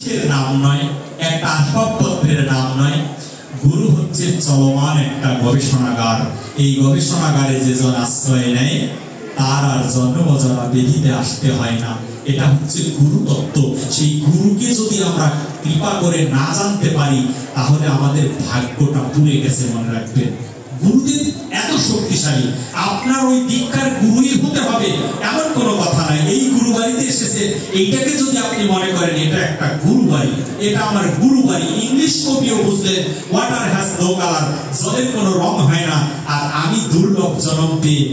নাম নয়, একটা আসবাবপত্রের নাম নয়। গুরু হচ্ছে চলমান একটা গবেষণাগার। এই গবেষণাগারে যেজন আশ্রয় নেয় তার আর জন্মজরা বেঁধিতে আসতে হয় না। এটা হচ্ছে গুরু তত্ত্ব। সেই গুরুকে যদি আমরা কৃপা করে না জানতে পারি তাহলে আমাদের ভাগ্যটা পুড়ে গেছে। মনে রাখবেন, গুরুদেব এত শক্তিশালী। আপনার ওই দীক্ষার গুরুই হতে হবে এমন কোনো কথা নাই। এই গুরু বাড়িতে এসেছে, এইটাকে যদি আপনি মনে করেন এটা একটা গুরু বাড়ি, এটা আমার গুরু বাড়ি। ইংলিশ কবিও বুঝলেন, ওয়াটার হ্যাজ নো কালার, জলের কোনো রং হয় না। আর আমি দুর্লভ জন্ম পেয়ে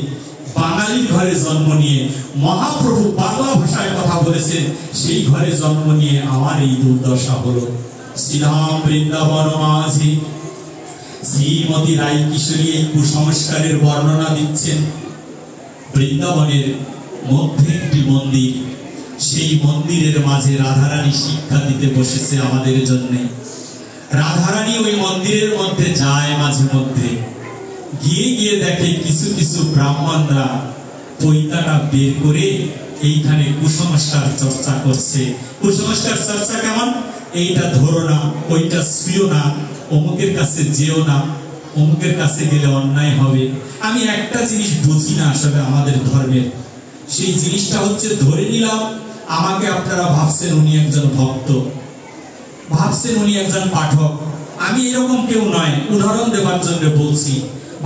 বাঙালির ঘরে জন্ম নিয়ে, মহাপ্রভু বাংলা ভাষায় কথা বলেছেন, সেই ঘরে জন্ম নিয়ে আমার এই দুর্দশা হলো। শ্রীরাম বৃন্দাবন মাঝি শ্রীমতী রায় কিশোরী এই কুসংস্কারের বর্ণনা দিচ্ছেন। বৃন্দাবনের মধ্যে একটি মন্দির, সেই মন্দিরের মাঝে রাধারানী শিক্ষা দিতে বসেছে আমাদের জন্য। রাধারানী ওই মন্দিরের মধ্যে যায়, মাঝে মধ্যে গিয়ে গিয়ে দেখে কিছু কিছু ব্রাহ্মণরা পৈতাটা বের করে এইখানে কুসংস্কার চর্চা করছে। কুসংস্কার চর্চা কেমন? এইটা ধরো না, ওইটা শুয়ো না, অমুকের কাছে যেও না, অমুকের কাছে গেলে অন্যায় হবে। আমি একটা জিনিস বুঝি না আসলে আমাদের ধর্মের, সেই জিনিসটা হচ্ছে ধরে নিলাম আমাকে আপনারা ভাবছেন উনি একজন ভক্ত, ভাবছেন উনি একজন পাঠক। আমি এরকম কেউ নয়, উদাহরণ দেওয়ার জন্য বলছি।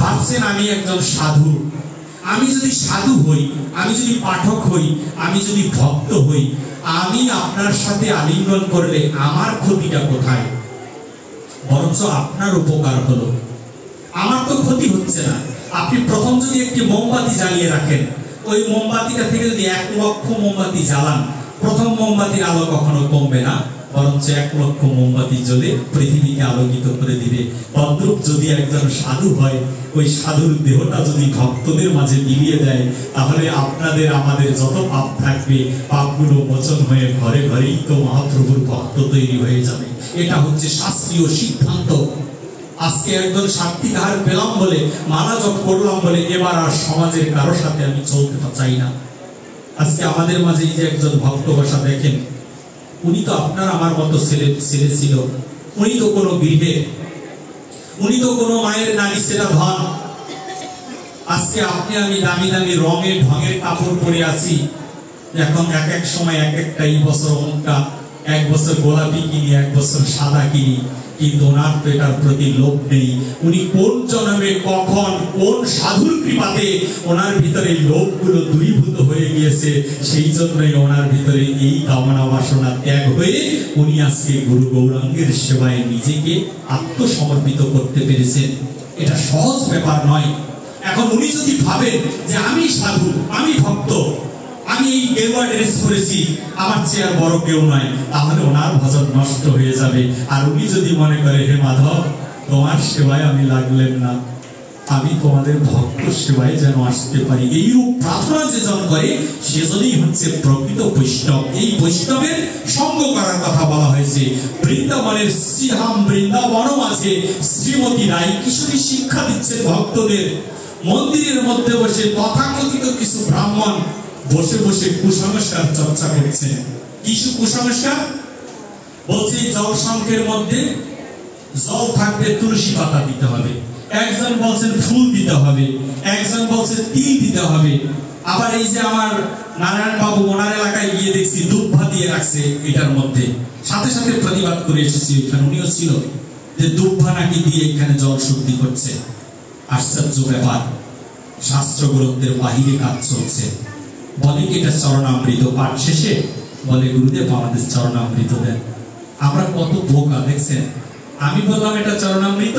ভাবছেন আমি একজন সাধু। আমি যদি সাধু হই, আমি যদি পাঠক হই, আমি যদি ভক্ত হই, আমি আপনার সাথে আলিঙ্গন করলে আমার ক্ষতিটা কোথায়? বরঞ্চ আপনার উপকার হলো, আমার তো ক্ষতি হচ্ছে না। আপনি প্রথম যদি একটি মোমবাতি জ্বালিয়ে রাখেন, ওই মোমবাতিটা থেকে যদি 1 লক্ষ মোমবাতি জ্বালান, প্রথম মোমবাতির আলো কখনো কমবে না, বরঞ্চ 1 লক্ষ মোমবাতি জ্বলে পৃথিবীকে আলোকিত করে দিবে। তদ্রূপ যদি একজন সাধু হয়, ওই সাধুর দেহটা যদি ভক্তদের মাঝে মিলিয়ে দেয়, তাহলে আপনাদের আমাদের যত পাপ থাকবে পাপগুলো মোচন হয়ে ঘরে ঘরেই তো মহাপ্রভুর ভক্ত তৈরি হয়ে যাবে। এটা হচ্ছে শাস্ত্রীয় সিদ্ধান্ত। আজকে একজন সাক্ষীধার পেলাম বলে, মালা জপ করলাম বলে এবার আর সমাজের কারোর সাথে আমি চলতে চাই না। আজকে আমাদের মাঝে এই যে একজন ভক্ত বসা দেখেন, উনি তো আপনার আমার মতো ছেলে ছিল। উনি তো কোনো গৃহে, উনি তো কোনো মায়ের নারী সেরা ধন। আজকে আপনি আমি দামি দামি রঙের ঢঙের কাপড় পরে আছি। এখন এক এক সময় এক একটা, এই বছর অমুকটা, 1 বছর গোলাপি কিনি, 1 বছর সাদা কিনি, কিন্তু ওনার তো এটার প্রতি লোভ নেই। উনি কোন জন্মে কখন কোন সাধুর কৃপাতে ওনার ভিতরে লোভগুলো দূরীভূত হয়ে গিয়েছে, সেই জন্যই ওনার ভিতরে এই কামনা বাসনা ত্যাগ হয়ে উনি আজকে গুরু গৌরাঙ্গের সেবায় নিজেকে আত্মসমর্পিত করতে পেরেছেন। এটা সহজ ব্যাপার নয়। এখন উনি যদি ভাবেন যে আমি সাধু, আমি ভক্ত, আমি এই গেরুয়া ড্রেস পরেছি, আমার চেয়ে আর বড় কেউ নয়, তাহলে ওনার ভজন নষ্ট হয়ে যাবে। আর উনি যদি মনে করে, হে মাধব, তোমার সেবায় আমি লাগলেন না, আমি তোমাদের ভক্ত সেবায় যেন আসতে পারি, এইরূপ প্রার্থনা যেজন করে সেজনই হচ্ছে প্রকৃত বৈষ্ণব। এই বৈষ্ণবের সঙ্গ করার কথা বলা হয়েছে। বৃন্দাবনের শ্রীধাম বৃন্দাবনও আছে। শ্রীমতী রায় কিশোরী শিক্ষা দিচ্ছে ভক্তদের। মন্দিরের মধ্যে বসে তথাকথিত কিছু ব্রাহ্মণ বসে বসে কুসংস্কার চর্চা করছে। কিছু কুসংস্কার বলছে, জল সংখ্যের মধ্যে জল থাকবে, তুলসী পাতা দিতে হবে। একজন বলছেন ফুল দিতে হবে, একজন বলছে তিল দিতে হবে। আবার এই যে আমার নারায়ণ বাবু, ওনার এলাকায় গিয়ে দেখছি দুব্বা দিয়ে রাখছে এটার মধ্যে। সাথে সাথে প্রতিবাদ করে এসেছি, এখানে উনিও ছিল, যে দুব্বা নাকি দিয়ে এখানে জল শুদ্ধি করছে। আশ্চর্য ব্যাপার, শাস্ত্র গ্রন্থের বাহিরে কাজ চলছে। বলে কি এটা চরণামৃত, পাঠ শেষে বলে গুরুদেব আমাদের চরণামৃত দেন। আমরা কত বোকা দেখছেন। আমি বললাম এটা চরণামৃত,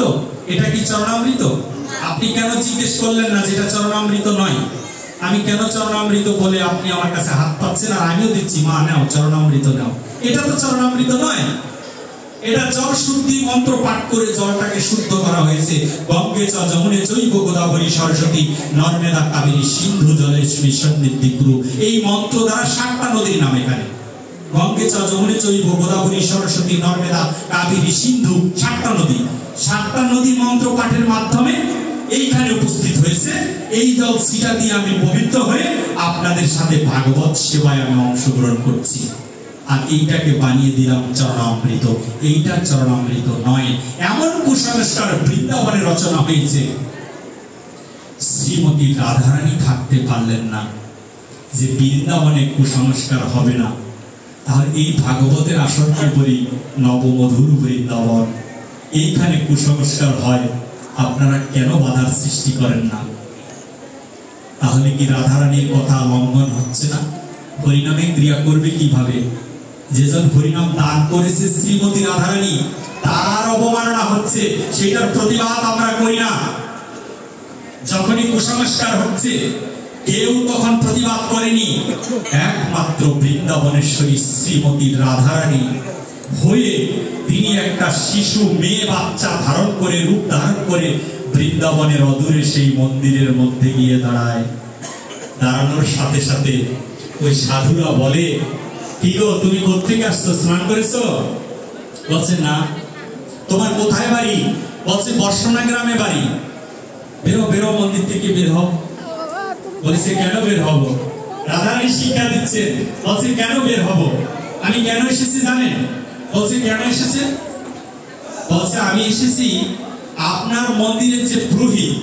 এটা কি চরণামৃত? আপনি কেন জিজ্ঞেস করলেন না যেটা চরণামৃত নয়? আমি কেন চরণামৃত বলে আপনি আমার কাছে হাত পাচ্ছেন, আর আমিও দিচ্ছি, মা নাও চরণামৃত নাও। এটা তো চরণামৃত নয়, এটা জল শুদ্ধি মন্ত্র পাঠ করে জলটাকে শুদ্ধ করা হয়েছে। গঙ্গে চ যমুনে চৈব গোদাবরী সরস্বতী নর্মেদা কাবেরী সিন্ধু জলেস্মি সন্নিধি কুরু। এই মন্ত্র দ্বারা 7টা নদীর নাম এখানে। গঙ্গে চ যমুনে চৈব গোদাবরী সরস্বতী নর্মেদা কাবেরী সিন্ধু, 7টা নদী। 7টা নদী মন্ত্র পাঠের মাধ্যমে এইখানে উপস্থিত হয়েছে। এই জল ছিটা দিয়ে আমি পবিত্র হয়ে আপনাদের সাথে ভাগবত সেবায় আমি অংশগ্রহণ করছি। আর এইটাকে বানিয়ে দিলাম চরণামৃত। এইটা চরণামৃত নয়। এমন কুসংস্কার বৃন্দাবনে রচনা হয়েছে, শ্রীমতী রাধারানী থাকতে পারলেন না যে বৃন্দাবনে কুসংস্কার হবে না। তাহলে এই ভাগবতের আসরকে বলি নবমধুর বৃন্দাবন, এইখানে কুসংস্কার হয়, আপনারা কেন বাধার সৃষ্টি করেন না? তাহলে কি রাধারানীর কথা লঙ্ঘন হচ্ছে না? হরিনামে ক্রিয়া করবে কিভাবে? যেজন হরিনাম দান করেছে শ্রীমতী রাধারানী, তার অবমাননা হচ্ছে, সেটার প্রতিবাদ আমরা করি না। যখনই কুসংস্কার হচ্ছে কেউ তখন প্রতিবাদ করেনি। একমাত্র বৃন্দাবনেশ্বরী শ্রীমতী রাধারানী হয়ে তিনি একটা শিশু মেয়ে বাচ্চা ধারণ করে, রূপ ধারণ করে বৃন্দাবনের অদূরে সেই মন্দিরের মধ্যে গিয়ে দাঁড়ায়। দাঁড়ানোর সাথে সাথে ওই সাধুরা বলে, কি গো, তুমি কোত্থেকে আসছো? স্নান করেছো? বলছে না। তোমার কোথায় বাড়ি? বলছে বর্ষণা গ্রামে বাড়ি। বেরো বেরো, মন্দির থেকে বের হও। বলছে কেন বের হব? রাধারানী শিক্ষা দিচ্ছেন। বলছে কেন বের হব? আমি কেন এসেছি জানেন? বলছে কেন এসেছে? বলছে আমি এসেছি আপনার মন্দিরের যে পুরোহিত,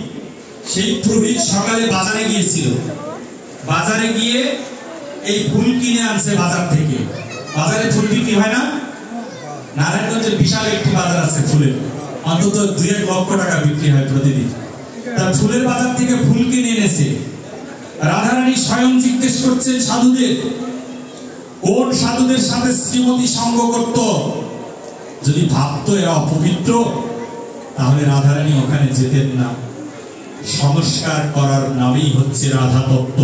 সেই পুরোহিত সকালে বাজারে গিয়েছিল। বাজারে গিয়ে এই ফুল কিনে আনছে বাজার থেকে। বাজারে ফুল বিক্রি হয় না? নারায়ণগঞ্জের বিশাল একটি বাজার আছে ফুলের, অন্তত 2-1 লক্ষ টাকা বিক্রি হয় প্রতিদিন। তার ফুলের বাজার থেকে ফুল কিনে এনেছে। রাধারানী স্বয়ং জিজ্ঞেস করছেন সাধুদের, কোন সাধুদের সাথে শ্রীমতী সঙ্গ করত? যদি ভাবতো এরা অপবিত্র, তাহলে রাধারানী ওখানে যেতেন না। সংস্কার করার নামেই হচ্ছে রাধা তত্ত্ব।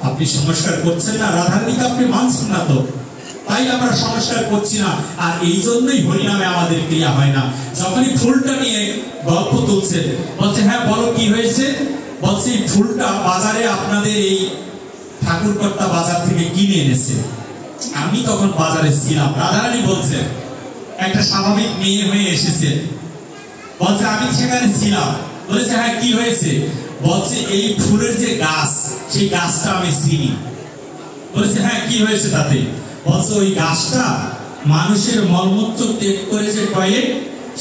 আপনি সংস্কার করছেন না, রাধারানীকে আপনি মানছেন না, তো তাই আমরা সংস্কার করছি না। আর এই জন্যই হরিনামে আমাদের ক্রিয়া হয় না। যখনই ফুলটা নিয়ে গল্প তুলছেন, বলছে হ্যাঁ বলো কি হয়েছে? বলছে এই ফুলটা বাজারে আপনাদের এই ঠাকুরকর্তা বাজার থেকে কিনে এনেছে। আমি তখন বাজারে ছিলাম। রাধারানী বলছে একটা স্বাভাবিক মেয়ে হয়ে এসেছে। বলছে আমি সেখানে ছিলাম। বলেছে হ্যাঁ কি হয়েছে? বলছে এই ফুলের যে গাছ, সেই গাছটা আমি চিনি। বলেছে হ্যাঁ কি হয়েছে তাতে? বলছে ওই গাছটা মানুষের মলমূত্র ত্যাগ করে যে টয়লেট,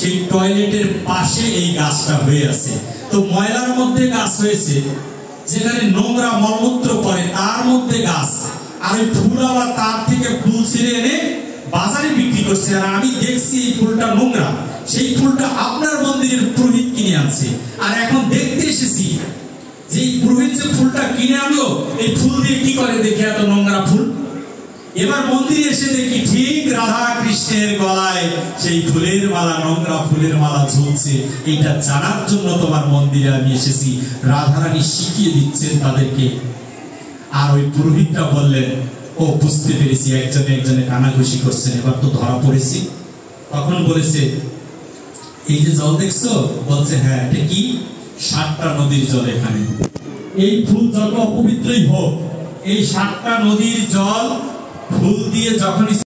সেই টয়লেটের পাশে এই গাছটা হয়ে আছে। তো ময়লার মধ্যে গাছ হয়েছে, যেখানে নোংরা মলমূত্র পড়ে তার মধ্যে গাছ। আর ওই ফুলওয়ালা তার থেকে ফুল ছিঁড়ে এনে বাজারে বিক্রি করছে। আর আমি দেখছি এই ফুলটা নোংরা, সেই ফুলটা আপনার মন্দিরের পুরোহিত কিনে আনছে। আর এখন দেখতে এসেছি যে এই পুরোহিত যে ফুলটা কিনে আনলো, এই ফুল দিয়ে কি করে দেখে এত নোংরা ফুল। এবার মন্দিরে এসে দেখি ঠিক রাধা কৃষ্ণের গলায় সেই ফুলের মালা, নোংরা ফুলের মালা ঝুলছে। এইটা জানার জন্য তোমার মন্দিরে আমি এসেছি। রাধারানী শিখিয়ে দিচ্ছেন তাদেরকে। আর ওই পুরোহিতটা বললেন, ও বুঝতে পেরেছি, একজনে একজনে কানাঘুষি করছেন, এবার তো ধরা পড়েছি। তখন বলেছে এই যে জল দেখছো? বলছে হ্যাঁ। এটা কি? 7টা নদীর জল এখানে। এই ফুল যত অপবিত্রই হোক, এই 7টা নদীর জল ফুল দিয়ে যখন